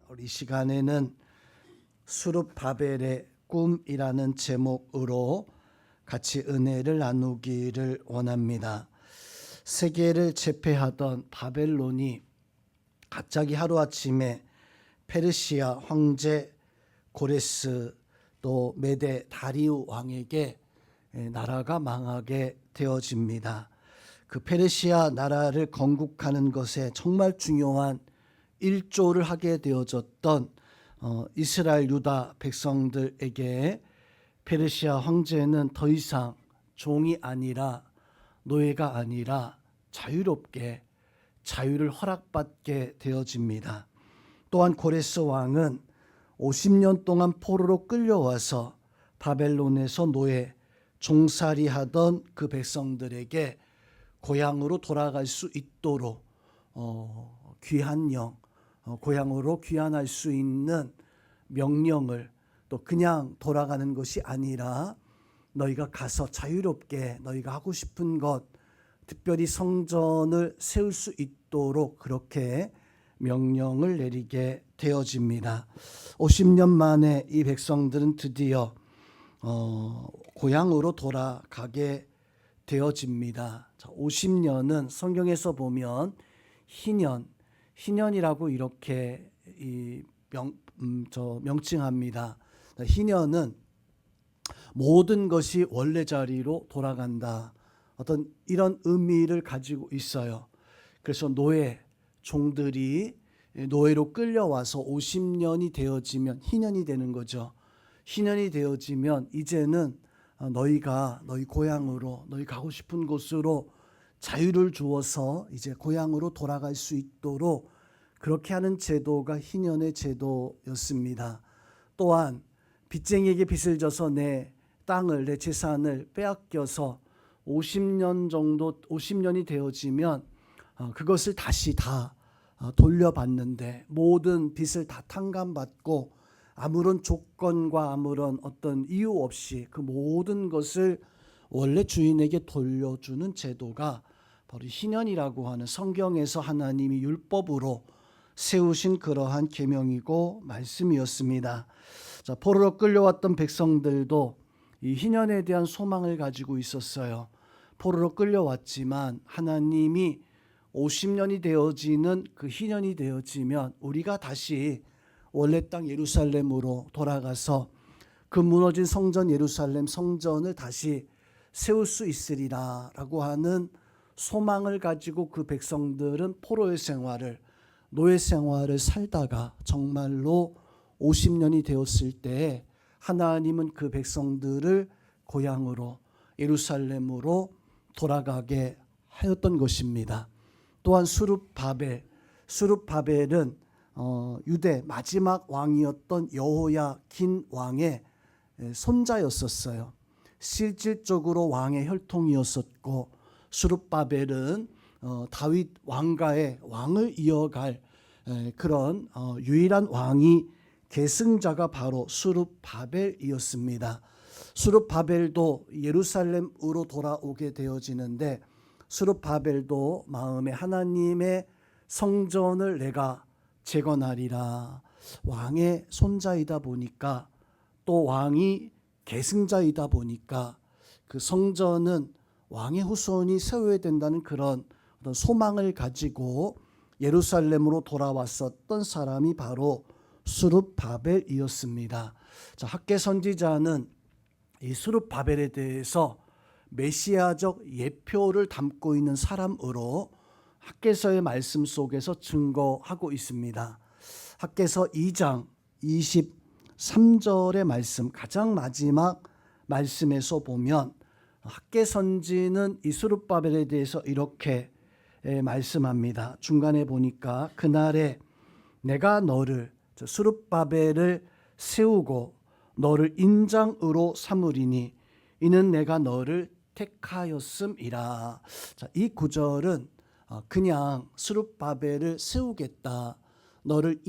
우리 시간에는 수룹바벨의 꿈이라는 제목으로 같이 은혜를 나누기를 원합니다. 세계를 제패하던 바벨론이 갑자기 하루아침에 페르시아 황제 고레스 또 메데 다리우 왕에게 나라가 망하게 되어집니다. 그 페르시아 나라를 건국하는 것에 정말 중요한 일조를 하게 되어졌던 이스라엘 유다 백성들에게 페르시아 황제는 더 이상 종이 아니라 노예가 아니라 자유롭게 자유를 허락받게 되어집니다. 또한 고레스 왕은 50년 동안 포로로 끌려와서 바벨론에서 노예 종살이하던 그 백성들에게 고향으로 돌아갈 수 있도록 귀환령, 고향으로 귀환할 수 있는 명령을 또 그냥 돌아가는 것이 아니라 너희가 가서 자유롭게 너희가 하고 싶은 것, 특별히 성전을 세울 수 있도록 그렇게 명령을 내리게 되어집니다. 50년 만에 이 백성들은 드디어 고향으로 돌아가게 되어집니다. 50년은 성경에서 보면 희년이라고 이렇게 명칭합니다. 희년은 모든 것이 원래 자리로 돌아간다. 어떤 이런 의미를 가지고 있어요. 그래서 종들이 노예로 끌려와서 50년이 되어지면 희년이 되는 거죠. 희년이 되어지면 이제는 너희가 너희 고향으로 너희 가고 싶은 곳으로 자유를 주어서 이제 고향으로 돌아갈 수 있도록 그렇게 하는 제도가 희년의 제도였습니다. 또한 빚쟁이에게 빚을 져서 내 땅을 내 재산을 빼앗겨서 50년이 되어지면 그것을 다시 다 돌려받는데 모든 빚을 다 탕감받고 아무런 조건과 아무런 어떤 이유 없이 그 모든 것을 원래 주인에게 돌려주는 제도가 바로 희년이라고 하는 성경에서 하나님이 율법으로 세우신 그러한 계명이고 말씀이었습니다. 포로로 끌려왔던 백성들도 이 희년에 대한 소망을 가지고 있었어요. 포로로 끌려왔지만 하나님이 50년이 되어지는 그 희년이 되어지면 우리가 다시 원래 땅 예루살렘으로 돌아가서 그 무너진 성전 예루살렘 성전을 다시 세울 수 있으리라 라고 하는 소망을 가지고 그 백성들은 포로의 생활을 노예 생활을 살다가 정말로 50년이 되었을 때 하나님은 그 백성들을 고향으로 예루살렘으로 돌아가게 하였던 것입니다. 또한 수룹바벨은 유대 마지막 왕이었던 여호야긴 왕의 손자였었어요. 실질적으로 왕의 혈통이었었고 수룹바벨은 다윗 왕가의 왕을 이어갈 그런 유일한 왕이 계승자가 바로 수룹바벨이었습니다. 수룹바벨도 예루살렘으로 돌아오게 되어지는데 수룹바벨도 마음에 하나님의 성전을 내가 재건하리라. 왕의 손자이다 보니까 또 왕이 계승자이다 보니까 그 성전은 왕의 후손이 세워야 된다는 그런 어떤 소망을 가지고 예루살렘으로 돌아왔었던 사람이 바로 수룹바벨이었습니다. 학개 선지자는 이 수룹바벨에 대해서 메시아적 예표를 담고 있는 사람으로 학개서의 말씀 속에서 증거하고 있습니다. 학개서 2장 23절의 말씀, 가장 마지막 말씀에서 보면 학개 선지는 이 수룹바벨에 대해서 이렇게 말씀합니다. 중간에 보니까 그날에 내가 너를 수룹바벨을 세우고 너를 인장으로 삼으리니 이는 내가 너를 택하였음이라. 이 구절은 그냥 수룹바벨을 세우겠다, 너를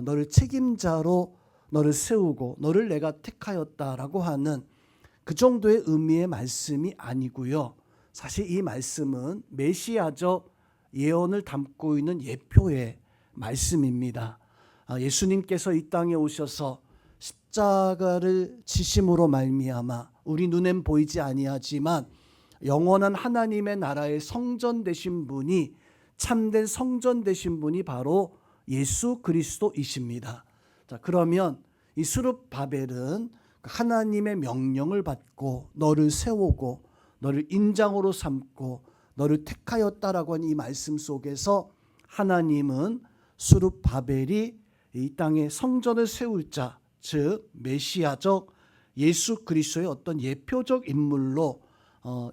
너를 책임자로 너를 세우고 너를 내가 택하였다라고 하는 그 정도의 의미의 말씀이 아니고요. 사실 이 말씀은 메시아적 예언을 담고 있는 예표의 말씀입니다. 예수님께서 이 땅에 오셔서 십자가를 지심으로 말미암아 우리 눈엔 보이지 아니하지만 영원한 하나님의 나라의 성전 되신 분이, 참된 성전 되신 분이 바로 예수 그리스도이십니다. 자, 그러면 이 스룹바벨은 하나님의 명령을 받고 너를 세우고 너를 인장으로 삼고 너를 택하였다라고 하는 이 말씀 속에서 하나님은 스룹바벨이 이 땅에 성전을 세울 자, 즉 메시아적 예수 그리스도의 어떤 예표적 인물로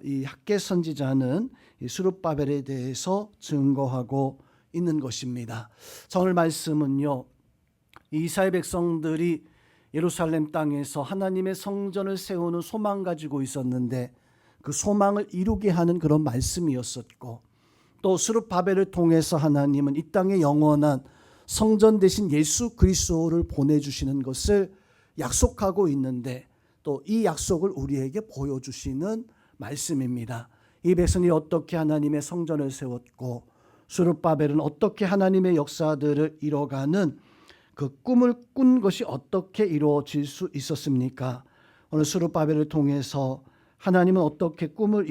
이 학개 선지자는 이 스룹바벨에 대해서 증거하고 있는 것입니다. 오늘 말씀은요, 이스라엘 백성들이 예루살렘 땅에서 하나님의 성전을 세우는 소망 가지고 있었는데 그 소망을 이루게 하는 그런 말씀이었었고, 또 스룹바벨을 통해서 하나님은 이 땅에 영원한 성전 대신 예수 그리스도를 보내주시는 것을 약속하고 있는데 또 이 약속을 우리에게 보여주시는 말씀입니다. 이 백성이 어떻게 하나님의 성전을 세웠고 스룹바벨은 어떻게 하나님의 역사들을 이뤄가는 그 꿈을 꾼 것이 어떻게 이루어질 수 있었습니까? 오늘 스룹바벨을 통해서 하나님은 어떻게 꿈을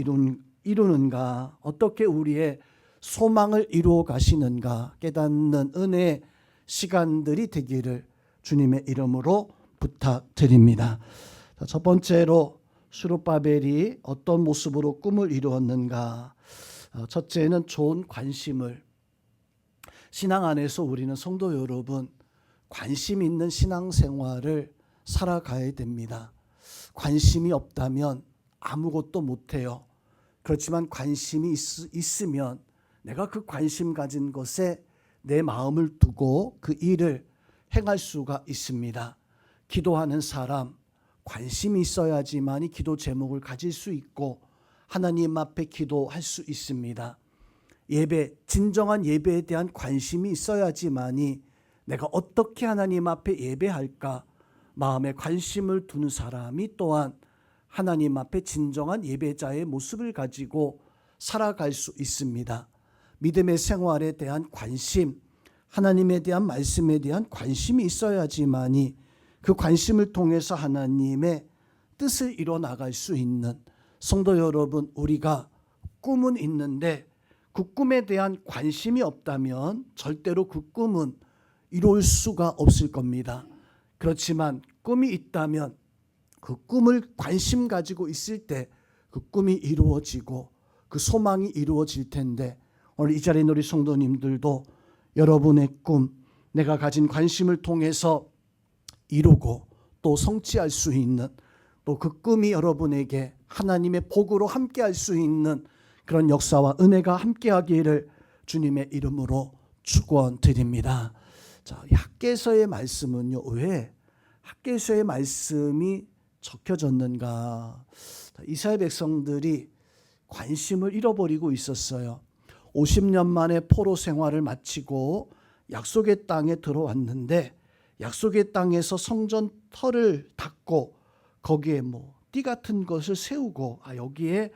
이루는가, 어떻게 우리의 소망을 이루어 가시는가 깨닫는 은혜의 시간들이 되기를 주님의 이름으로 부탁드립니다. 첫 번째로 스룹바벨이 어떤 모습으로 꿈을 이루었는가? 첫째는 좋은 관심을. 신앙 안에서 우리는 성도 여러분, 관심 있는 신앙생활을 살아가야 됩니다. 관심이 없다면 아무것도 못해요. 그렇지만 관심이 있으면 내가 그 관심 가진 것에 내 마음을 두고 그 일을 행할 수가 있습니다. 기도하는 사람, 관심이 있어야지만이 기도 제목을 가질 수 있고 하나님 앞에 기도할 수 있습니다. 예배, 진정한 예배에 대한 관심이 있어야지만이 내가 어떻게 하나님 앞에 예배할까 마음에 관심을 두는 사람이 또한 하나님 앞에 진정한 예배자의 모습을 가지고 살아갈 수 있습니다. 믿음의 생활에 대한 관심, 하나님에 대한 말씀에 대한 관심이 있어야지만이 그 관심을 통해서 하나님의 뜻을 이뤄 나갈 수 있는 성도 여러분, 우리가 꿈은 있는데 그 꿈에 대한 관심이 없다면 절대로 그 꿈은 이룰 수가 없을 겁니다. 그렇지만 꿈이 있다면 그 꿈을 관심 가지고 있을 때 그 꿈이 이루어지고 그 소망이 이루어질 텐데 오늘 이 자리에 있는 우리 성도님들도 여러분의 꿈, 내가 가진 관심을 통해서 이루고 또 성취할 수 있는, 또 그 꿈이 여러분에게 하나님의 복으로 함께할 수 있는 그런 역사와 은혜가 함께하기를 주님의 이름으로 축원드립니다. 자, 학개서의 말씀은요, 왜 학개서의 말씀이 적혀졌는가? 이스라엘 백성들이 관심을 잃어버리고 있었어요. 50년 만에 포로 생활을 마치고 약속의 땅에 들어왔는데 약속의 땅에서 성전 터를 닦고 거기에 띠 같은 것을 세우고 여기에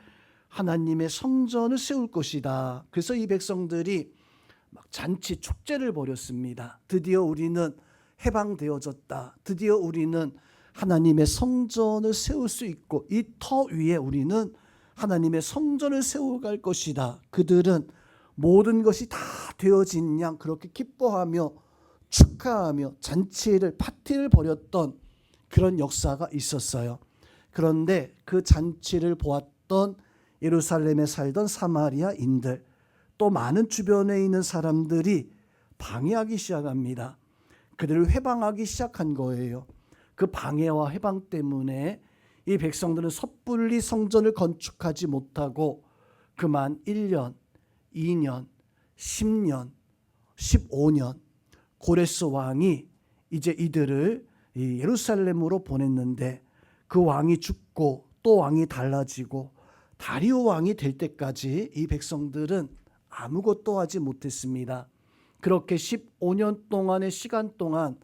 하나님의 성전을 세울 것이다. 그래서 이 백성들이 막 잔치 축제를 벌였습니다. 드디어 우리는 해방되어졌다. 드디어 우리는 하나님의 성전을 세울 수 있고 이 터 위에 우리는 하나님의 성전을 세워갈 것이다. 그들은 모든 것이 다 되어진 양 그렇게 기뻐하며 축하하며 잔치를 파티를 벌였던 그런 역사가 있었어요. 그런데 그 잔치를 보았던 예루살렘에 살던 사마리아인들 또 많은 주변에 있는 사람들이 방해하기 시작합니다. 그들을 회방하기 시작한 거예요. 그 방해와 회방 때문에 이 백성들은 섣불리 성전을 건축하지 못하고 그만 1년, 2년, 10년, 15년 고레스 왕이 이제 이들을 예루살렘으로 보냈는데 그 왕이 죽고 또 왕이 달라지고 다리오 왕이 될 때까지 이 백성들은 아무것도 하지 못했습니다. 그렇게 15년 동안의 시간 동안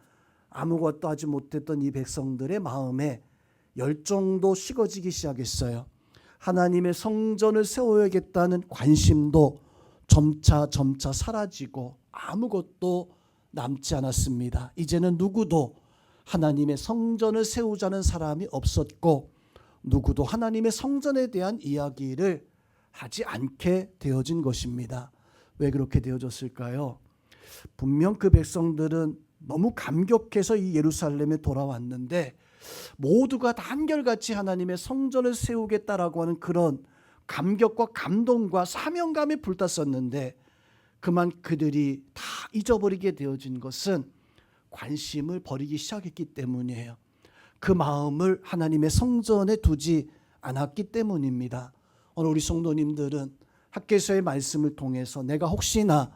아무것도 하지 못했던 이 백성들의 마음에 열정도 식어지기 시작했어요. 하나님의 성전을 세워야겠다는 관심도 점차 사라지고 아무것도 남지 않았습니다. 이제는 누구도 하나님의 성전을 세우자는 사람이 없었고 누구도 하나님의 성전에 대한 이야기를 하지 않게 되어진 것입니다. 왜 그렇게 되어졌을까요? 분명 그 백성들은 너무 감격해서 이 예루살렘에 돌아왔는데 모두가 다 한결같이 하나님의 성전을 세우겠다라고 하는 그런 감격과 감동과 사명감에 불탔었는데 그만 그들이 다 잊어버리게 되어진 것은 관심을 버리기 시작했기 때문이에요. 그 마음을 하나님의 성전에 두지 않았기 때문입니다. 오늘 우리 성도님들은 학개서의 말씀을 통해서 내가 혹시나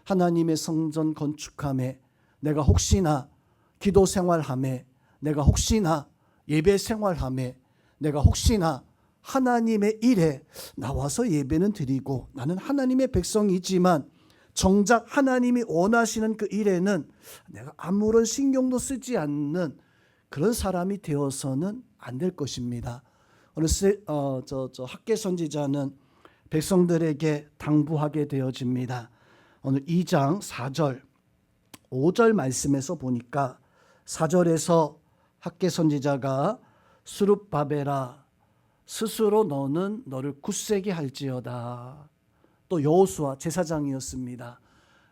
하나님의 성전 건축함에, 내가 혹시나 기도 생활함에, 내가 혹시나 예배 생활함에, 내가 혹시나 하나님의 일에 나와서 예배는 드리고 나는 하나님의 백성이지만 정작 하나님이 원하시는 그 일에는 내가 아무런 신경도 쓰지 않는 그런 사람이 되어서는 안 될 것입니다. 오늘 학개 선지자는 백성들에게 당부하게 되어집니다. 오늘 2장 4절 5절 말씀에서 보니까 4절에서 학개 선지자가 스룹바벨아 스스로 너는 너를 굳세게 할지어다. 또 여호수아 제사장이었습니다.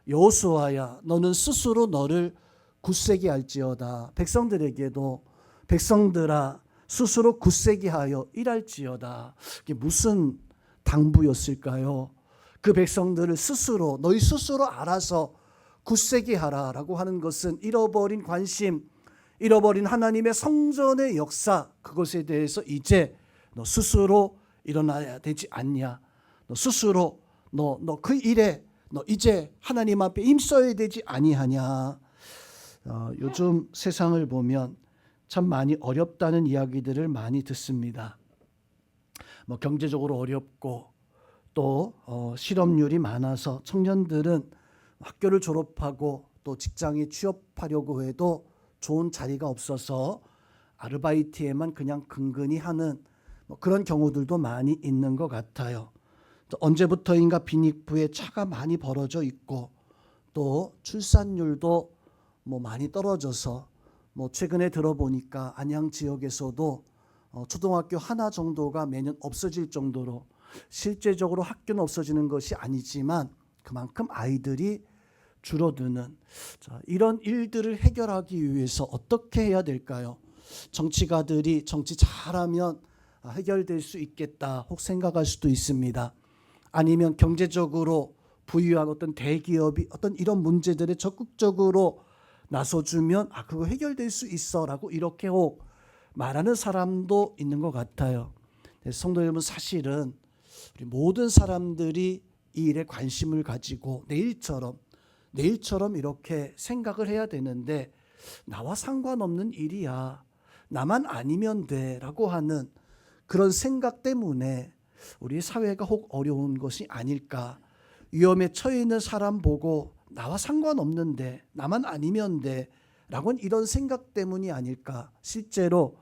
여호수아야 너는 스스로 너를 굳세게 할지어다. 백성들에게도 백성들아 스스로 굳세게 하여 일할지어다. 이게 무슨 당부였을까요? 그 백성들을 스스로 너희 스스로 알아서 굳세게 하라라고 하는 것은 잃어버린 관심, 잃어버린 하나님의 성전의 역사, 그것에 대해서 이제 너 스스로 일어나야 되지 않냐. 너 스스로 너 그 일에 너 이제 하나님 앞에 힘써야 되지 아니하냐. 요즘 세상을 보면 참 많이 어렵다는 이야기들을 많이 듣습니다. 경제적으로 어렵고 또 실업률이 많아서 청년들은 학교를 졸업하고 또 직장에 취업하려고 해도 좋은 자리가 없어서 아르바이트에만 그냥 근근히 하는 그런 경우들도 많이 있는 것 같아요. 또 언제부터인가 빈익부에 차가 많이 벌어져 있고 또 출산율도 많이 떨어져서 최근에 들어보니까 안양 지역에서도 초등학교 하나 정도가 매년 없어질 정도로 실제적으로 학교는 없어지는 것이 아니지만 그만큼 아이들이 줄어드는 이런 일들을 해결하기 위해서 어떻게 해야 될까요? 정치가들이 정치 잘하면 해결될 수 있겠다 혹 생각할 수도 있습니다. 아니면 경제적으로 부유한 어떤 대기업이 어떤 이런 문제들에 적극적으로 나서주면 그거 해결될 수 있어라고 이렇게 혹 말하는 사람도 있는 것 같아요. 성도 여러분, 사실은 우리 모든 사람들이 이 일에 관심을 가지고 내일처럼 이렇게 생각을 해야 되는데 나와 상관없는 일이야, 나만 아니면 돼라고 하는 그런 생각 때문에 우리 사회가 혹 어려운 것이 아닐까. 위험에 처해 있는 사람 보고 나와 상관없는데 나만 아니면 돼라고 하는 이런 생각 때문이 아닐까. 실제로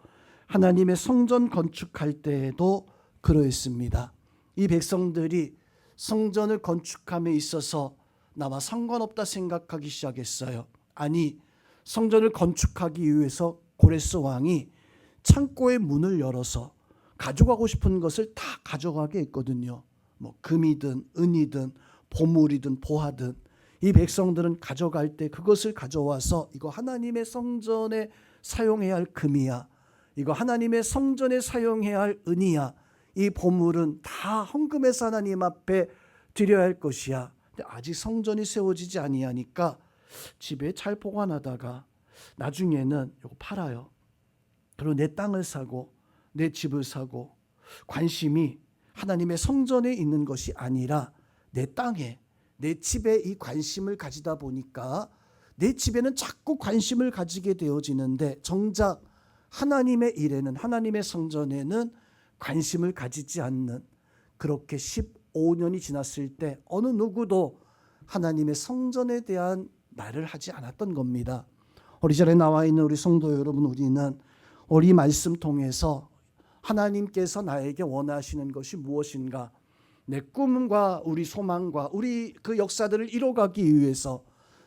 하나님의 성전 건축할 때에도 그러했습니다. 이 백성들이 성전을 건축함에 있어서 나와 상관없다 생각하기 시작했어요. 아니, 성전을 건축하기 위해서 고레스 왕이 창고의 문을 열어서 가져가고 싶은 것을 다 가져가게 했거든요. 금이든 은이든 보물이든 보화든 이 백성들은 가져갈 때 그것을 가져와서 이거 하나님의 성전에 사용해야 할 금이야, 이거 하나님의 성전에 사용해야 할 은이야, 이 보물은 다 헌금해서 하나님 앞에 드려야 할 것이야. 근데 아직 성전이 세워지지 아니하니까 집에 잘 보관하다가 나중에는 이거 팔아요. 그리고 내 땅을 사고 내 집을 사고 관심이 하나님의 성전에 있는 것이 아니라 내 땅에 내 집에 이 관심을 가지다 보니까 내 집에는 자꾸 관심을 가지게 되어지는데 정작 하나님의 일에는, 하나님의 성전에는 관심을 가지지 않는, 그렇게 15년이 지났을 때 어느 누구도 하나님의 성전에 대한 말을 하지 않았던 겁니다. 우리 자리에 나와 있는 우리 성도 여러분, 우리는 우리 말씀 통해서 하나님께서 나에게 원하시는 것이 무엇인가, 내 꿈과 우리 소망과 우리 그 역사들을 이뤄가기 위해서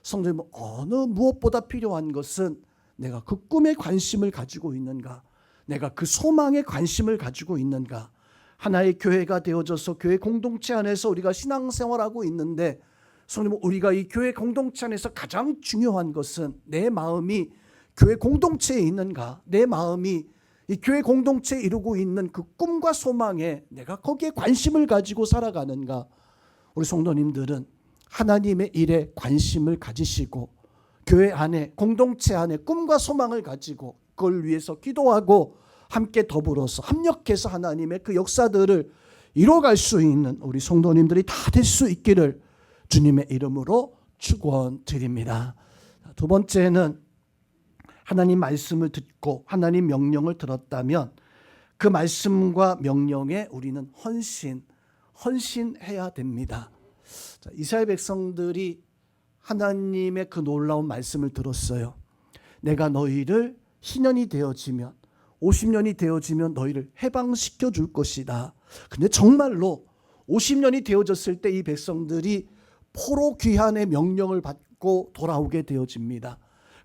성도님, 어느 무엇보다 필요한 것은 내가 그 꿈에 관심을 가지고 있는가, 내가 그 소망에 관심을 가지고 있는가. 하나의 교회가 되어져서 교회 공동체 안에서 우리가 신앙생활하고 있는데, 성도님, 우리가 이 교회 공동체 안에서 가장 중요한 것은 내 마음이 교회 공동체에 있는가, 내 마음이 이 교회 공동체에 이루고 있는 그 꿈과 소망에 내가 거기에 관심을 가지고 살아가는가. 우리 성도님들은 하나님의 일에 관심을 가지시고 교회 안에, 공동체 안에 꿈과 소망을 가지고 그걸 위해서 기도하고 함께 더불어서 합력해서 하나님의 그 역사들을 이뤄갈 수 있는 우리 성도님들이 다 될 수 있기를 주님의 이름으로 축원드립니다. 두 번째는 하나님 말씀을 듣고 하나님 명령을 들었다면 그 말씀과 명령에 우리는 헌신해야 됩니다. 자, 이스라엘 백성들이 하나님의 그 놀라운 말씀을 들었어요. 내가 너희를 희년이 되어지면, 50년이 되어지면 너희를 해방시켜 줄 것이다. 근데 정말로 50년이 되어졌을 때 이 백성들이 포로 귀환의 명령을 받고 돌아오게 되어집니다.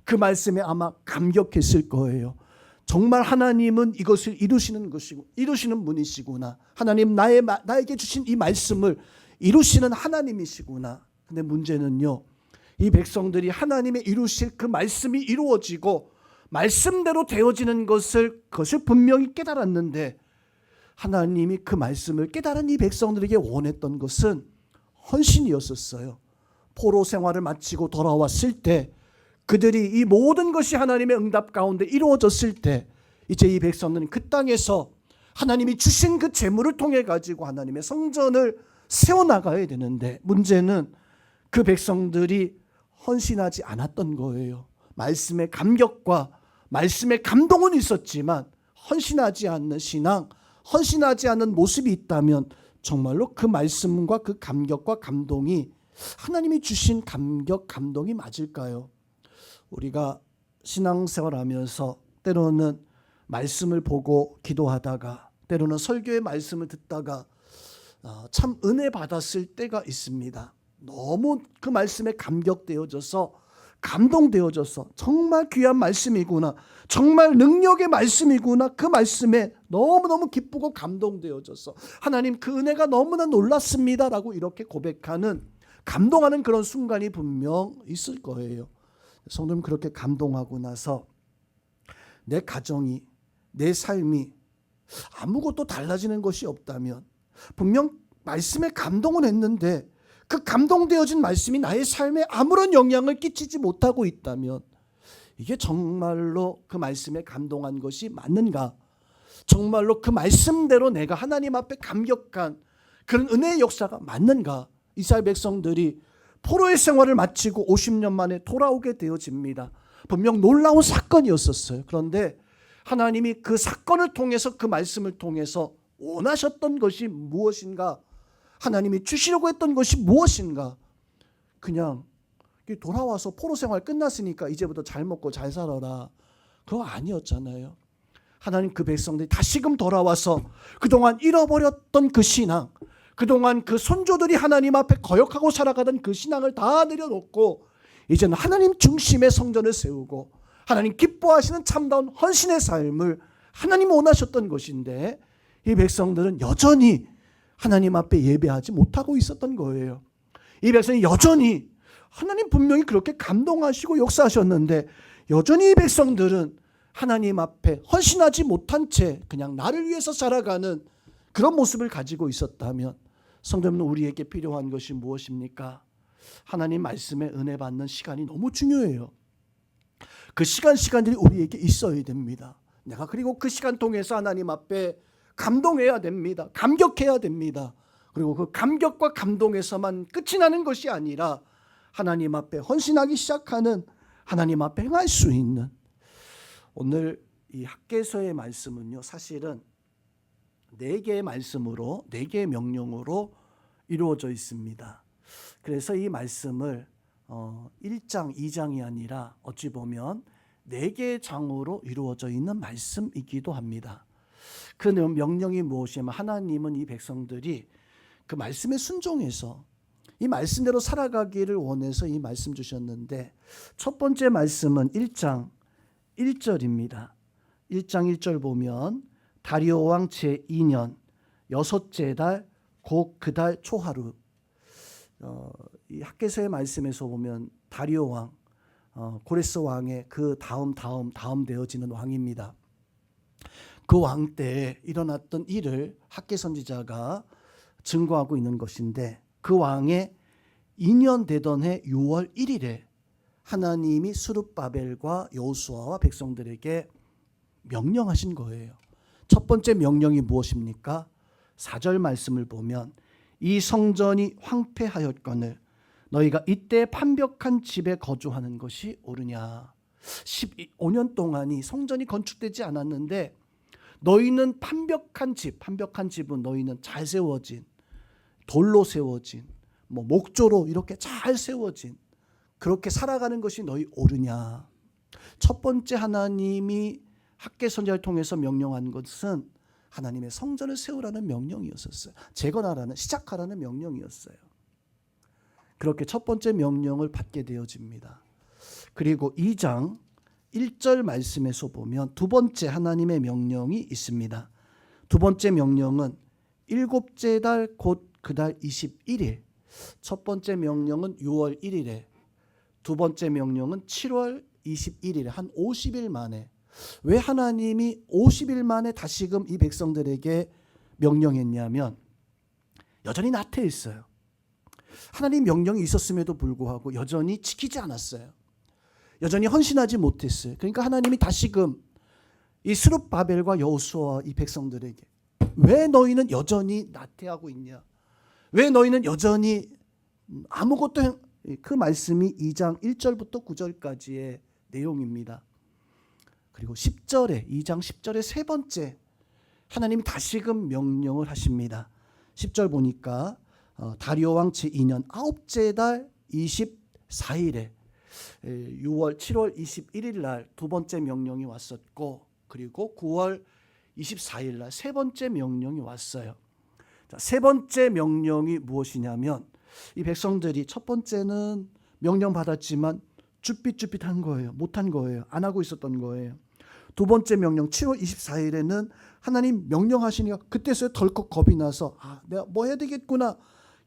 그 말씀에 아마 감격했을 거예요. 정말 하나님은 이것을 이루시는 것이고 이루시는 분이시구나. 하나님 나에게 주신 이 말씀을 이루시는 하나님이시구나. 근데 문제는요, 이 백성들이 하나님의 이루실 그 말씀이 이루어지고 말씀대로 되어지는 그것을 분명히 깨달았는데, 하나님이 그 말씀을 깨달은 이 백성들에게 원했던 것은 헌신이었었어요. 포로 생활을 마치고 돌아왔을 때 그들이 이 모든 것이 하나님의 응답 가운데 이루어졌을 때 이제 이 백성들은 그 땅에서 하나님이 주신 그 재물을 통해 가지고 하나님의 성전을 세워나가야 되는데, 문제는 그 백성들이 헌신하지 않았던 거예요. 말씀의 감격과 말씀의 감동은 있었지만 헌신하지 않는 신앙, 헌신하지 않는 모습이 있다면 정말로 그 말씀과 그 감격과 감동이 하나님이 주신 감격, 감동이 맞을까요? 우리가 신앙생활하면서 때로는 말씀을 보고 기도하다가, 때로는 설교의 말씀을 듣다가 참 은혜 받았을 때가 있습니다. 너무 그 말씀에 감격되어져서, 감동되어져서 정말 귀한 말씀이구나, 정말 능력의 말씀이구나, 그 말씀에 너무너무 기쁘고 감동되어져서 하나님 그 은혜가 너무나 놀랐습니다 라고 이렇게 고백하는, 감동하는 그런 순간이 분명 있을 거예요. 성도님, 그렇게 감동하고 나서 내 가정이, 내 삶이 아무것도 달라지는 것이 없다면, 분명 말씀에 감동은 했는데 그 감동되어진 말씀이 나의 삶에 아무런 영향을 끼치지 못하고 있다면, 이게 정말로 그 말씀에 감동한 것이 맞는가? 정말로 그 말씀대로 내가 하나님 앞에 감격한 그런 은혜의 역사가 맞는가? 이스라엘 백성들이 포로의 생활을 마치고 50년 만에 돌아오게 되어집니다. 분명 놀라운 사건이었었어요. 그런데 하나님이 그 사건을 통해서, 그 말씀을 통해서 원하셨던 것이 무엇인가? 하나님이 주시려고 했던 것이 무엇인가? 그냥 돌아와서 포로 생활 끝났으니까 이제부터 잘 먹고 잘 살아라, 그거 아니었잖아요. 하나님 그 백성들이 다시금 돌아와서 그동안 잃어버렸던 그 신앙, 그동안 그 선조들이 하나님 앞에 거역하고 살아가던 그 신앙을 다 내려놓고 이제는 하나님 중심의 성전을 세우고 하나님 기뻐하시는 참다운 헌신의 삶을 하나님 원하셨던 것인데, 이 백성들은 여전히 하나님 앞에 예배하지 못하고 있었던 거예요. 이 백성이 여전히, 하나님 분명히 그렇게 감동하시고 역사하셨는데 여전히 이 백성들은 하나님 앞에 헌신하지 못한 채 그냥 나를 위해서 살아가는 그런 모습을 가지고 있었다면, 성도님은 우리에게 필요한 것이 무엇입니까? 하나님 말씀에 은혜 받는 시간이 너무 중요해요. 그 시간들이 우리에게 있어야 됩니다. 내가 그리고 그 시간 통해서 하나님 앞에 감동해야 됩니다. 감격해야 됩니다. 그리고 그 감격과 감동에서만 끝이 나는 것이 아니라 하나님 앞에 헌신하기 시작하는, 하나님 앞에 행할 수 있는, 오늘 이 학개서의 말씀은요, 사실은 4개의 말씀으로, 4개의 명령으로 이루어져 있습니다. 그래서 이 말씀을 1장, 2장이 아니라 어찌 보면 4개의 장으로 이루어져 있는 말씀이기도 합니다. 그 명령이 무엇이냐면, 하나님은 이 백성들이 그 말씀에 순종해서 이 말씀대로 살아가기를 원해서 이 말씀 주셨는데 첫 번째 말씀은 1장 1절입니다. 1장 1절 보면 다리오 왕 제2년 여섯째 달 곧 그 달 초하루. 이 학개서의 말씀에서 보면 다리오 왕, 고레스 왕의 그 다음 되어지는 왕입니다. 그 왕 때에 일어났던 일을 학개 선지자가 증거하고 있는 것인데 그 왕의 2년 되던 해 6월 1일에 하나님이 스룹바벨과 여호수아와 백성들에게 명령하신 거예요. 첫 번째 명령이 무엇입니까? 4절 말씀을 보면 이 성전이 황폐하였거늘 너희가 이때 판벽한 집에 거주하는 것이 옳으냐. 15년 동안이 성전이 건축되지 않았는데 너희는 판벽한 집은 너희는 잘 세워진, 돌로 세워진, 목조로 이렇게 잘 세워진, 그렇게 살아가는 것이 너희 옳으냐. 첫 번째 하나님이 학개 선지자를 통해서 명령한 것은 하나님의 성전을 세우라는 명령이었어요. 재건하라는, 시작하라는 명령이었어요. 그렇게 첫 번째 명령을 받게 되어집니다. 그리고 2장 1절 말씀에서 보면 두 번째 하나님의 명령이 있습니다. 두 번째 명령은 일곱째 달 곧 그 달 21일. 첫 번째 명령은 6월 1일에, 두 번째 명령은 7월 21일에, 한 50일 만에. 왜 하나님이 50일 만에 다시금 이 백성들에게 명령했냐면 여전히 나태해 있어요. 하나님 명령이 있었음에도 불구하고 여전히 지키지 않았어요. 여전히 헌신하지 못했어요. 그러니까 하나님이 다시금 이 스룹바벨과 여호수아 이 백성들에게 왜 너희는 여전히 나태하고 있냐? 왜 너희는 여전히 아무것도 그 말씀이 2장 1절부터 9절까지의 내용입니다. 그리고 10절에 2장 10절에 세 번째 하나님이 다시금 명령을 하십니다. 10절 보니까 다리오 왕 제2년 9째 달 24일에 6월 7월 21일 날 두 번째 명령이 왔었고 그리고 9월 24일 날 세 번째 명령이 왔어요. 자, 세 번째 명령이 무엇이냐면 이 백성들이 첫 번째는 명령 받았지만 쭈삣쭈삣한 거예요. 못한 거예요. 안 하고 있었던 거예요. 두 번째 명령 7월 24일에는 하나님 명령하시니까 그때서야 덜컥 겁이 나서 내가 뭐 해야 되겠구나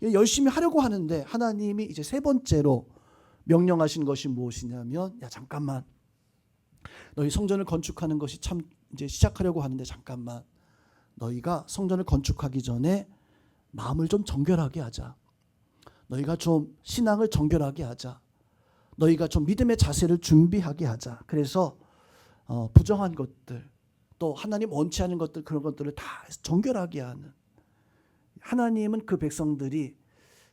열심히 하려고 하는데 하나님이 이제 세 번째로 명령하신 것이 무엇이냐면 야 잠깐만 너희 성전을 건축하는 것이 참 이제 시작하려고 하는데 잠깐만 너희가 성전을 건축하기 전에 마음을 좀 정결하게 하자. 너희가 좀 신앙을 정결하게 하자. 너희가 좀 믿음의 자세를 준비하게 하자. 그래서 부정한 것들 또 하나님 원치 않은 것들 그런 것들을 다 정결하게 하는 하나님은 그 백성들이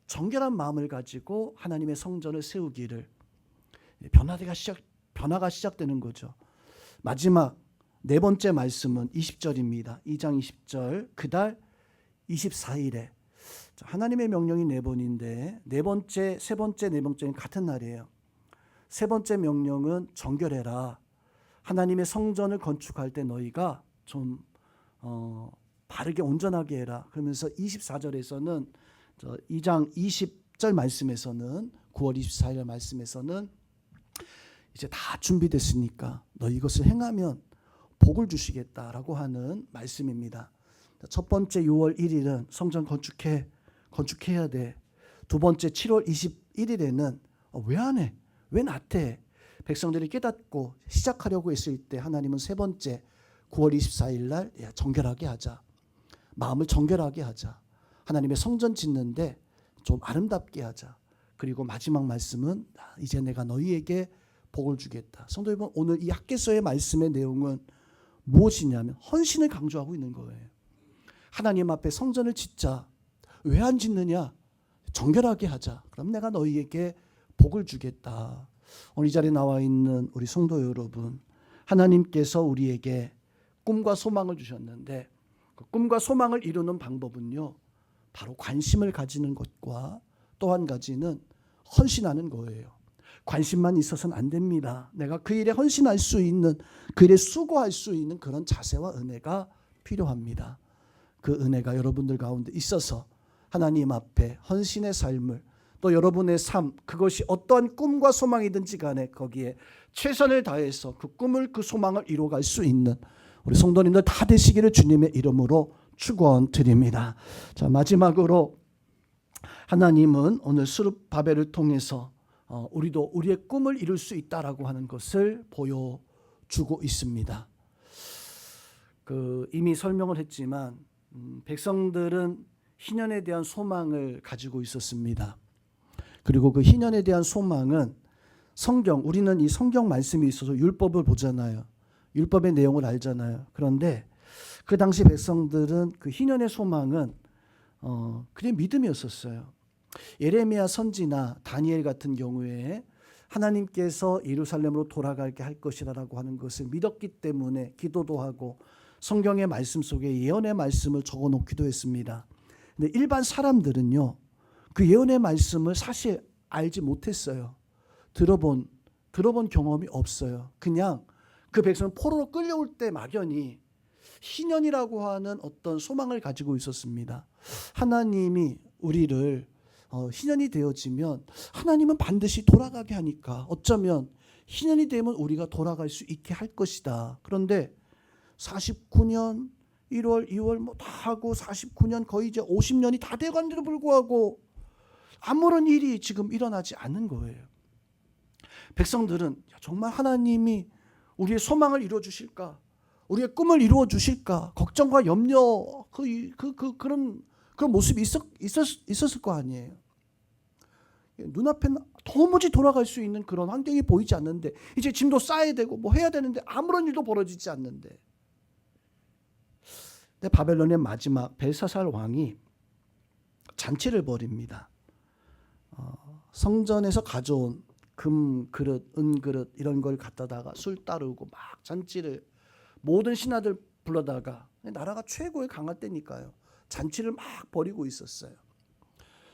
정결한 마음을 가지고 하나님의 성전을 세우기를 변화가 시작되는 거죠. 마지막 네 번째 말씀은 20절입니다. 2장 20절 그달 24일에 하나님의 명령이 네 번인데 네 번째, 세 번째, 네 번째는 같은 날이에요. 세 번째 명령은 정결해라. 하나님의 성전을 건축할 때 너희가 좀 바르게 온전하게 해라. 그러면서 24절에서는 2장 20절 말씀에서는 9월 24일 말씀에서는 이제 다 준비됐으니까 너희 이것을 행하면 복을 주시겠다라고 하는 말씀입니다. 첫 번째 6월 1일은 성전 건축해야 돼. 두 번째 7월 21일에는 왜 안 해? 왜 나태해? 백성들이 깨닫고 시작하려고 했을 때 하나님은 세 번째 9월 24일 날 정결하게 하자. 마음을 정결하게 하자. 하나님의 성전 짓는데 좀 아름답게 하자. 그리고 마지막 말씀은 이제 내가 너희에게 복을 주겠다. 성도 여러분 오늘 이 학개서의 말씀의 내용은 무엇이냐면 헌신을 강조하고 있는 거예요. 하나님 앞에 성전을 짓자. 왜 안 짓느냐? 정결하게 하자. 그럼 내가 너희에게 복을 주겠다. 오늘 이 자리에 나와 있는 우리 성도 여러분 하나님께서 우리에게 꿈과 소망을 주셨는데 그 꿈과 소망을 이루는 방법은요. 바로 관심을 가지는 것과 또 한 가지는 헌신하는 거예요. 관심만 있어서는 안 됩니다. 내가 그 일에 헌신할 수 있는 그 일에 수고할 수 있는 그런 자세와 은혜가 필요합니다. 그 은혜가 여러분들 가운데 있어서 하나님 앞에 헌신의 삶을 또 여러분의 삶, 그것이 어떠한 꿈과 소망이든지 간에 거기에 최선을 다해서 그 꿈을, 그 소망을 이루어갈 수 있는 우리 성도님들 다 되시기를 주님의 이름으로 축원드립니다. 자, 마지막으로 하나님은 오늘 스룹바벨을 통해서 우리도 우리의 꿈을 이룰 수 있다라고 하는 것을 보여주고 있습니다. 이미 설명을 했지만 백성들은 희년에 대한 소망을 가지고 있었습니다. 그리고 그 희년에 대한 소망은 우리는 이 성경 말씀이 있어서 율법을 보잖아요. 율법의 내용을 알잖아요. 그런데 그 당시 백성들은 그 희년의 소망은 그냥 믿음이었었어요. 예레미야 선지나 다니엘 같은 경우에 하나님께서 예루살렘으로 돌아가게 할 것이라고 하는 것을 믿었기 때문에 기도도 하고 성경의 말씀 속에 예언의 말씀을 적어놓기도 했습니다. 근데 일반 사람들은요, 그 예언의 말씀을 사실 알지 못했어요. 들어본 경험이 없어요. 그냥 그 백성은 포로로 끌려올 때 막연히 희년이라고 하는 어떤 소망을 가지고 있었습니다. 하나님이 우리를 희년이 되어지면 하나님은 반드시 돌아가게 하니까 어쩌면 희년이 되면 우리가 돌아갈 수 있게 할 것이다. 그런데 49년 1월 2월 뭐 다 하고 49년 거의 이제 50년이 다 돼간데도 불구하고 아무런 일이 지금 일어나지 않는 거예요. 백성들은 정말 하나님이 우리의 소망을 이루어 주실까? 우리의 꿈을 이루어 주실까? 걱정과 염려 그런 모습이 있었을 거 아니에요. 눈앞에 도무지 돌아갈 수 있는 그런 환경이 보이지 않는데 이제 짐도 싸야 되고 뭐 해야 되는데 아무런 일도 벌어지지 않는데 바벨론의 마지막 벨사살 왕이 잔치를 벌입니다. 성전에서 가져온 금 그릇, 은 그릇 이런 걸 갖다다가 술 따르고 막 잔치를 모든 신하들 불러다가 나라가 최고의 강할 때니까요. 잔치를 막 벌이고 있었어요.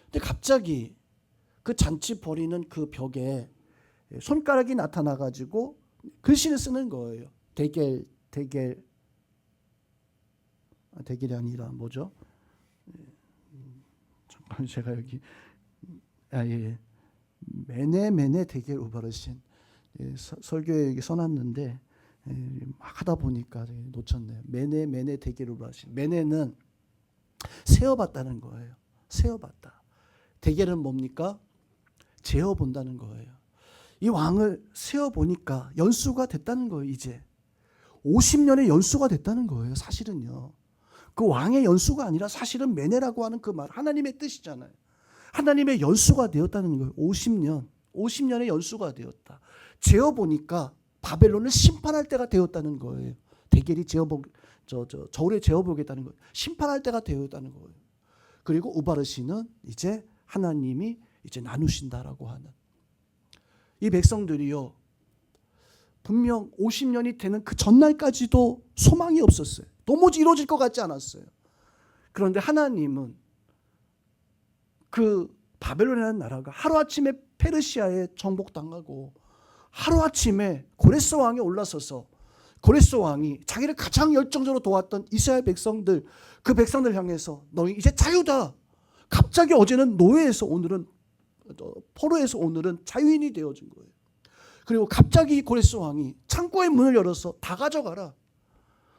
근데 갑자기 그 잔치 벌이는 그 벽에 손가락이 나타나 가지고 글씨를 쓰는 거예요. 대결이 아니라 뭐죠? 잠깐 제가 여기 메네 대결 우바르신 설교에 여기 써놨는데 막 하다 보니까 놓쳤네요. 메네 대결 우바르신. 메네는 세어봤다는 거예요. 세어봤다. 대결은 뭡니까? 재어본다는 거예요. 이 왕을 세어보니까 연수가 됐다는 거예요. 이제 50년의 연수가 됐다는 거예요. 사실은요. 그 왕의 연수가 아니라 사실은 메네라고 하는 그 말 하나님의 뜻이잖아요. 하나님의 연수가 되었다는 거예요. 50년의 연수가 되었다. 재어보니까 바벨론을 심판할 때가 되었다는 거예요. 대결이 저울에 재어보겠다는 거예요. 심판할 때가 되었다는 거예요. 그리고 우바르시는 이제 하나님이 이제 나누신다라고 하는 이 백성들이요. 분명 50년이 되는 그 전날까지도 소망이 없었어요. 도무지 이루어질 것 같지 않았어요. 그런데 하나님은 그 바벨론이라는 나라가 하루아침에 페르시아에 정복당하고 하루아침에 고레스 왕이 올라서서 고레스 왕이 자기를 가장 열정적으로 도왔던 이스라엘 백성들 그 백성들 향해서 너희 이제 자유다. 갑자기 어제는 노예에서 오늘은 포로에서 오늘은 자유인이 되어진 거예요. 그리고 갑자기 고레스 왕이 창고의 문을 열어서 다 가져가라.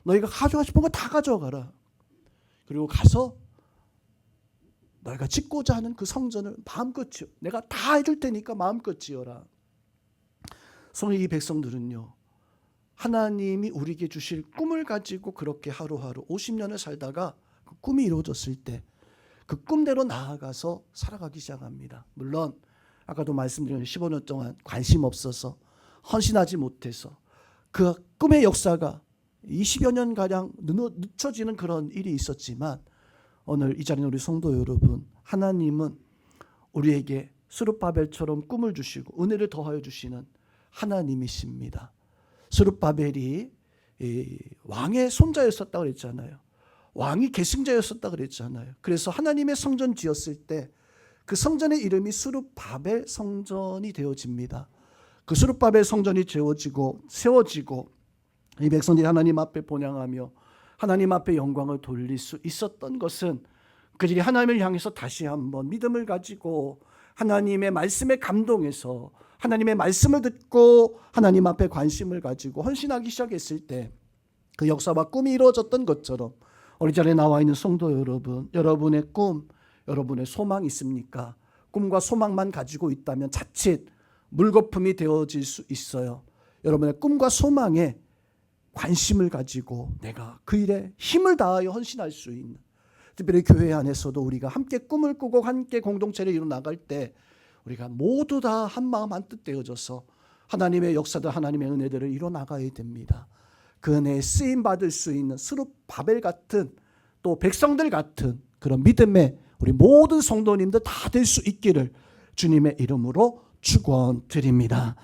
너희가 가져가고 싶은 거 다 가져가라. 그리고 가서 너희가 짓고자 하는 그 성전을 마음껏 지어. 내가 다 해줄 테니까 마음껏 지어라. 성의 이 백성들은요. 하나님이 우리에게 주실 꿈을 가지고 그렇게 하루하루 50년을 살다가 그 꿈이 이루어졌을 때 그 꿈대로 나아가서 살아가기 시작합니다. 물론 아까도 말씀드린 15년 동안 관심 없어서 헌신하지 못해서 그 꿈의 역사가 20여 년가량 늦춰지는 그런 일이 있었지만 오늘 이 자리에 우리 성도 여러분 하나님은 우리에게 스룹바벨처럼 꿈을 주시고 은혜를 더하여 주시는 하나님이십니다. 스룹바벨이 왕의 손자였었다고 그랬잖아요. 왕이 계승자였었다고 그랬잖아요. 그래서 하나님의 성전 지었을 때 그 성전의 이름이 스룹바벨 성전이 되어집니다. 그 스룹바벨 성전이 세워지고 이 백성들이 하나님 앞에 본향하며 하나님 앞에 영광을 돌릴 수 있었던 것은 그들이 하나님을 향해서 다시 한번 믿음을 가지고 하나님의 말씀에 감동해서 하나님의 말씀을 듣고 하나님 앞에 관심을 가지고 헌신하기 시작했을 때 그 역사와 꿈이 이루어졌던 것처럼 우리 자리에 나와 있는 성도 여러분, 여러분의 꿈, 여러분의 소망이 있습니까? 꿈과 소망만 가지고 있다면 자칫 물거품이 되어질 수 있어요. 여러분의 꿈과 소망에 관심을 가지고 내가 그 일에 힘을 다하여 헌신할 수 있는, 특별히 교회 안에서도 우리가 함께 꿈을 꾸고 함께 공동체를 이루 나갈 때 우리가 모두 다 한마음 한뜻 되어져서 하나님의 역사들, 하나님의 은혜들을 이루 나가야 됩니다. 그 은혜에 쓰임 받을 수 있는 스룹바벨 같은, 또 백성들 같은 그런 믿음의 우리 모든 성도님들 다 될 수 있기를 주님의 이름으로 축원드립니다.